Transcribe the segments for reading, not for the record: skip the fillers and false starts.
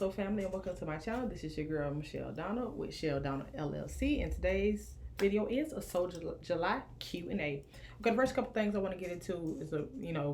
What's up, family, and welcome to my channel. This is your girl Chelle Donald with Chelle Donald LLC, and today's video is a July Q&A. Okay, the first couple things I want to get into is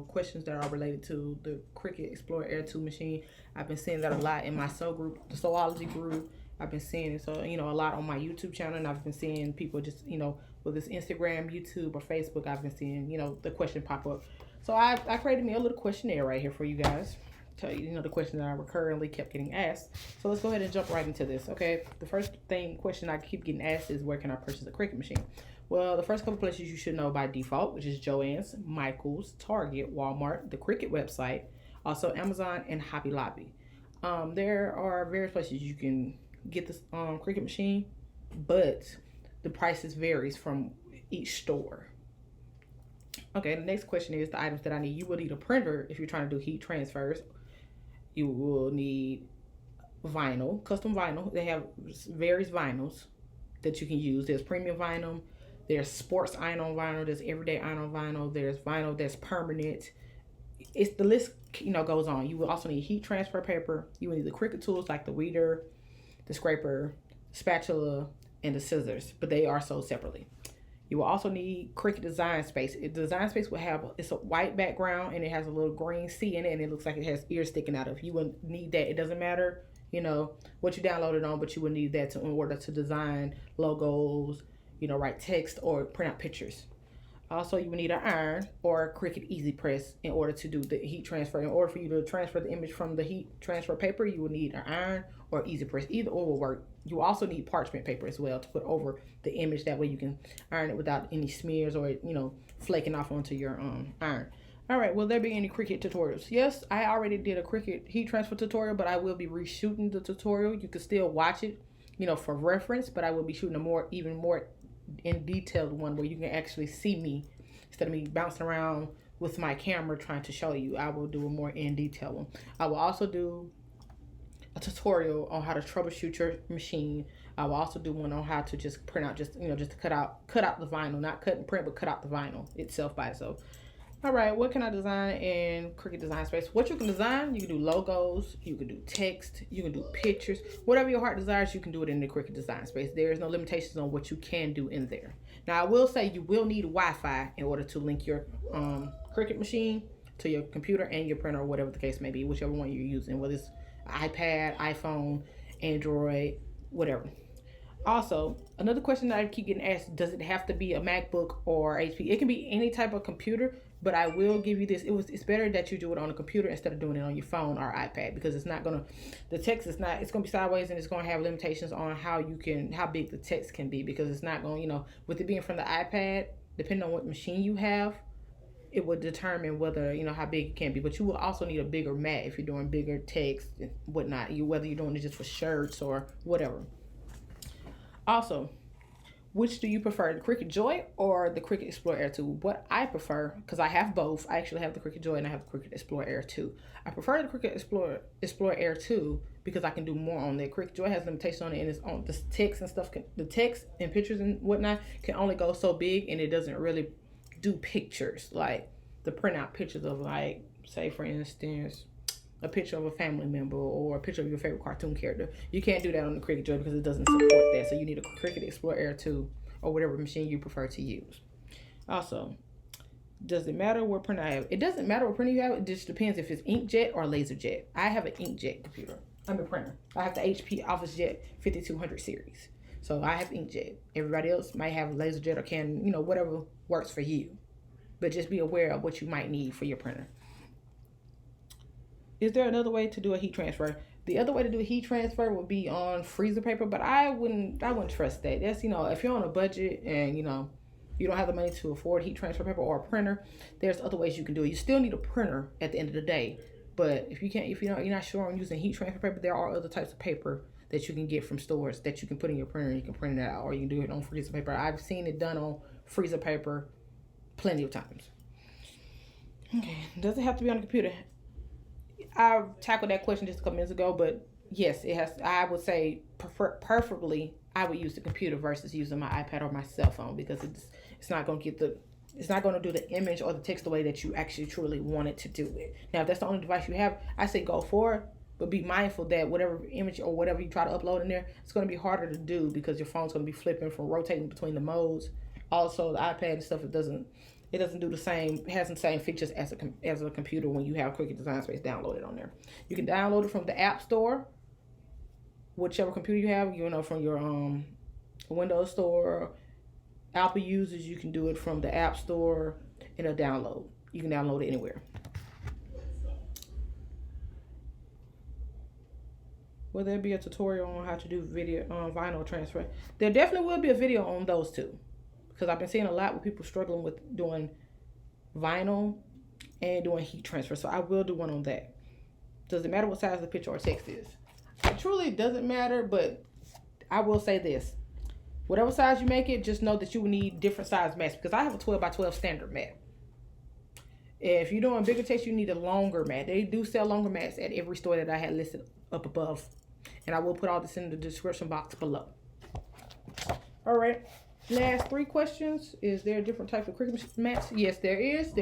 questions that are related to the Cricut Explorer Air 2 machine. I've been seeing that a lot in my soul group, the Soulology group. I've been seeing it a lot on my YouTube channel, and I've been seeing people just with this Instagram, YouTube, or Facebook. I've been seeing the question pop up. So I created me a little questionnaire right here for you guys. Tell you the question that I recurrently kept getting asked. So let's go ahead and jump right into this. Okay, the first question I keep getting asked is, where can I purchase a Cricut machine? Well, the first couple places you should know by default, which is Joann's, Michael's, Target, Walmart, the Cricut website, also Amazon and Hobby Lobby. There are various places you can get this Cricut machine, but the prices varies from each store. Okay, the next question is the items that I need. You will need a printer if you're trying to do heat transfers. You will need vinyl, custom vinyl. They have various vinyls that you can use. There's premium vinyl, there's sports iron-on vinyl, there's everyday iron-on vinyl, there's vinyl that's permanent. The list goes on. You will also need heat transfer paper. You will need the Cricut tools like the weeder, the scraper, spatula, and the scissors, but they are sold separately. You will also need Cricut Design Space. The Design Space will have, it's a white background and it has a little green C in it, and it looks like it has ears sticking out of. You will need that. It doesn't matter, what you downloaded on, but you will need that in order to design logos, write text or print out pictures. Also, you will need an iron or a Cricut Easy Press in order to do the heat transfer. In order for you to transfer the image from the heat transfer paper, you will need an iron or Easy Press. Either or will work. You also need parchment paper as well to put over the image. That way you can iron it without any smears or flaking off onto your iron. All right, will there be any Cricut tutorials? Yes, I already did a Cricut heat transfer tutorial, but I will be reshooting the tutorial. You can still watch it, for reference, but I will be shooting even more in detailed one where you can actually see me instead of me bouncing around with my camera trying to show you. I will do a more in detail one. I will also do a tutorial on how to troubleshoot your machine. I will also do one on how to just print out, just to cut out the vinyl, not cut and print, but cut out the vinyl itself by itself. All right, what can I design in Cricut Design Space? What you can design, you can do logos, you can do text, you can do pictures. Whatever your heart desires, you can do it in the Cricut Design Space. There is no limitations on what you can do in there. Now, I will say you will need Wi-Fi in order to link your Cricut machine to your computer and your printer, or whatever the case may be, whichever one you're using, whether it's iPad, iPhone, Android, whatever. Also, another question that I keep getting asked, does it have to be a MacBook or HP? It can be any type of computer, but I will give you this. It's better that you do it on a computer instead of doing it on your phone or iPad, because the text is not, it's going to be sideways, and it's going to have limitations on how big the text can be, because it's not going, with it being from the iPad, depending on what machine you have, it would determine whether, how big it can be. But you will also need a bigger mat if you're doing bigger text and whatnot, whether you're doing it just for shirts or whatever. Also, which do you prefer, the Cricut Joy or the Cricut Explorer Air 2? What I prefer, because I have both. I actually have the Cricut Joy and I have the Cricut Explorer Air 2. I prefer the Cricut Explorer Air 2 because I can do more on there. Cricut Joy has limitations on it, and it's on the text and stuff. The text and pictures and whatnot can only go so big, and it doesn't really do pictures, like the print out pictures of, like, say for instance, a picture of a family member or a picture of your favorite cartoon character. You can't do that on the Cricut Joy because it doesn't support that. So you need a Cricut Explorer Air 2 or whatever machine you prefer to use. Also, does it matter what printer I have? It doesn't matter what printer you have. It just depends if it's inkjet or laserjet. I have an inkjet printer. I have the HP OfficeJet 5200 series. So I have inkjet. Everybody else might have laserjet or Canon, whatever works for you. But just be aware of what you might need for your printer. Is there another way to do a heat transfer? The other way to do a heat transfer would be on freezer paper, but I wouldn't trust that. That's, if you're on a budget and, you don't have the money to afford heat transfer paper or a printer, there's other ways you can do it. You still need a printer at the end of the day. But if you're not sure on using heat transfer paper, there are other types of paper that you can get from stores that you can put in your printer and you can print it out, or you can do it on freezer paper. I've seen it done on freezer paper plenty of times. Okay, does it have to be on the computer? I tackled that question just a couple minutes ago, but yes, it has. I would say preferably I would use the computer versus using my iPad or my cell phone, because it's not going to do the image or the text the way that you actually truly want it to do it. Now, if that's the only device you have, I say go for it. But be mindful that whatever image or whatever you try to upload in there, it's going to be harder to do because your phone's going to be flipping from rotating between the modes. Also, the iPad and stuff, it doesn't do the same, it has the same features as a computer when you have Cricut Design Space downloaded on there. You can download it from the App Store, whichever computer you have, from your Windows Store. Apple users, you can do it from the App Store in a download. You can download it anywhere. Will there be a tutorial on how to do video vinyl transfer? There definitely will be a video on those two, because I've been seeing a lot with people struggling with doing vinyl and doing heat transfer. So I will do one on that. Does it matter what size the picture or text is? It truly doesn't matter, but I will say this. Whatever size you make it, just know that you will need different size mats, because I have a 12 by 12 standard mat. If you're doing bigger text, you need a longer mat. They do sell longer mats at every store that I had listed up above. And I will put all this in the description box below. All right. Last 3 questions. Is there different types of Cricut mats? Yes, there is.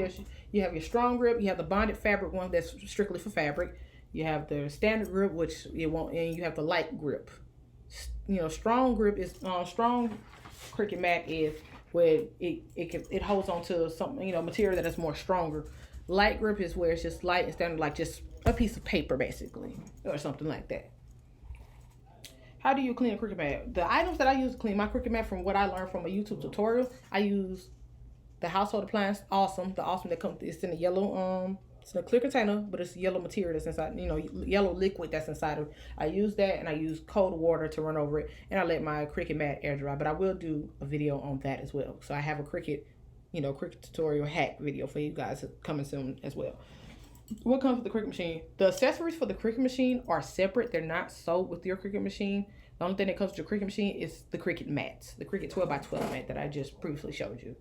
You have your strong grip. You have the bonded fabric one that's strictly for fabric. You have the standard grip, which you won't, and you have the light grip. Strong grip is strong Cricut mat is where it holds on to something, material that is more stronger. Light grip is where it's just light and standard, like just a piece of paper basically, or something like that. How do you clean a Cricut mat? The items that I use to clean my Cricut mat, from what I learned from a YouTube tutorial, I use the household appliance Awesome. The Awesome that comes, it's in a yellow, it's in a clear container, but it's yellow material that's inside, yellow liquid that's inside of it. I use that, and I use cold water to run over it, and I let my Cricut mat air dry. But I will do a video on that as well. So I have a Cricut tutorial hack video for you guys coming soon as well. What comes with the Cricut machine? The accessories for the Cricut machine are separate. They're not sold with your Cricut machine. The only thing that comes with your Cricut machine is the Cricut mats, the Cricut 12 by 12 mat that I just previously showed you.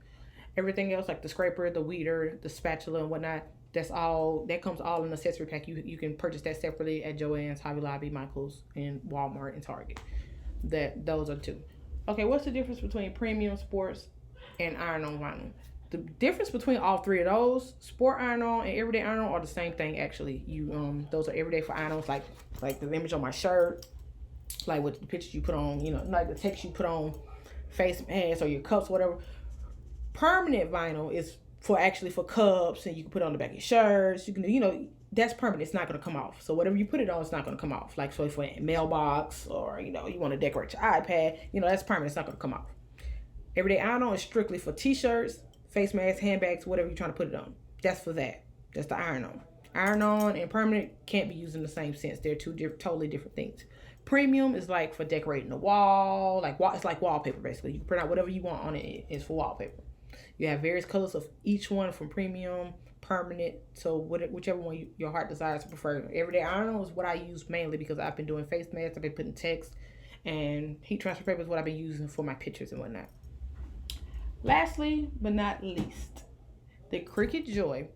Everything else, like the scraper, the weeder, the spatula, and whatnot, that comes all in the accessory pack. You can purchase that separately at Joann's, Hobby Lobby, Michael's, and Walmart and Target. Those are 2. Okay, what's the difference between premium, sports, and iron-on vinyl? The difference between all 3 of those, sport iron-on and everyday iron-on, are the same thing actually. Those are everyday for iron-ons, like the image on my shirt, like with the pictures you put on, like the text you put on face masks or your cups, whatever. Permanent vinyl is for cups, and you can put it on the back of your shirts. You can that's permanent. It's not going to come off. So whatever you put it on, it's not going to come off. Like, so for a mailbox, or you want to decorate your iPad, that's permanent. It's not going to come off. Everyday iron-on is strictly for t-shirts, face masks, handbags, whatever you're trying to put it on. That's for that. That's the iron-on. Iron-on and permanent can't be used in the same sense. They're 2 totally different things. Premium is like for decorating the wall. It's like wallpaper basically. You can print out whatever you want on it. It's for wallpaper. You have various colors of each one, from premium, permanent, so whichever one your heart desires to prefer. Everyday iron-on is what I use mainly because I've been doing face masks, I've been putting text, and heat transfer paper is what I've been using for my pictures and whatnot. Lastly, but not least, the Cricut Joy.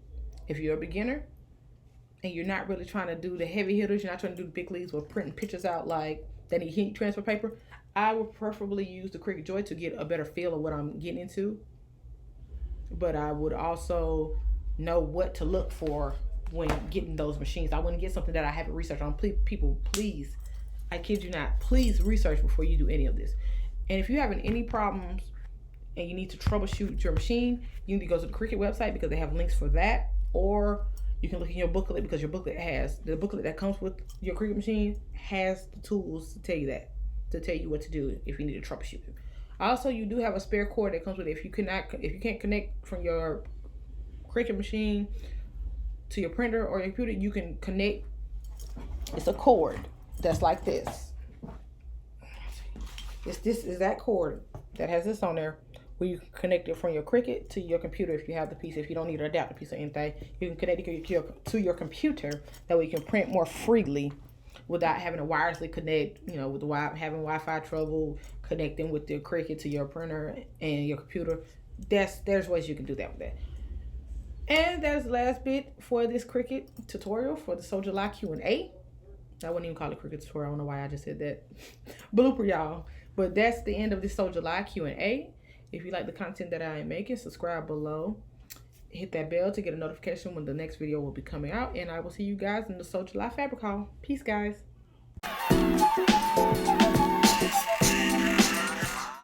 If you're a beginner and you're not really trying to do the heavy hitters, you're not trying to do the big leagues or printing pictures out like that need heat transfer paper, I would preferably use the Cricut Joy to get a better feel of what I'm getting into. But I would also know what to look for when getting those machines. I wouldn't get something that I haven't researched on. People, please, I kid you not, please research before you do any of this. And if you're having any problems and you need to troubleshoot your machine, you need to go to the Cricut website because they have links for that. Or you can look in your booklet, because your booklet that comes with your Cricut machine has the tools to tell you what to do if you need to troubleshoot it. Also, you do have a spare cord that comes with it. If you can't connect from your Cricut machine to your printer or your computer, you can connect. It's a cord that's like this. Is that cord that has this on there, where you can connect it from your Cricut to your computer if you have the piece. If you don't need an adapter piece or anything, you can connect it to your computer. That way you can print more freely without having to wirelessly connect, with having Wi-Fi trouble connecting with the Cricut to your printer and your computer. There's ways you can do that with that. And that's the last bit for this Cricut tutorial for the So July Q&A. I wouldn't even call it Cricut tutorial. I don't know why I just said that. Blooper, y'all. But that's the end of this So July Q&A. If you like the content that I am making, subscribe below. hit that bell to get a notification when the next video will be coming out. And I will see you guys in the Sew July fabric haul. Peace, guys.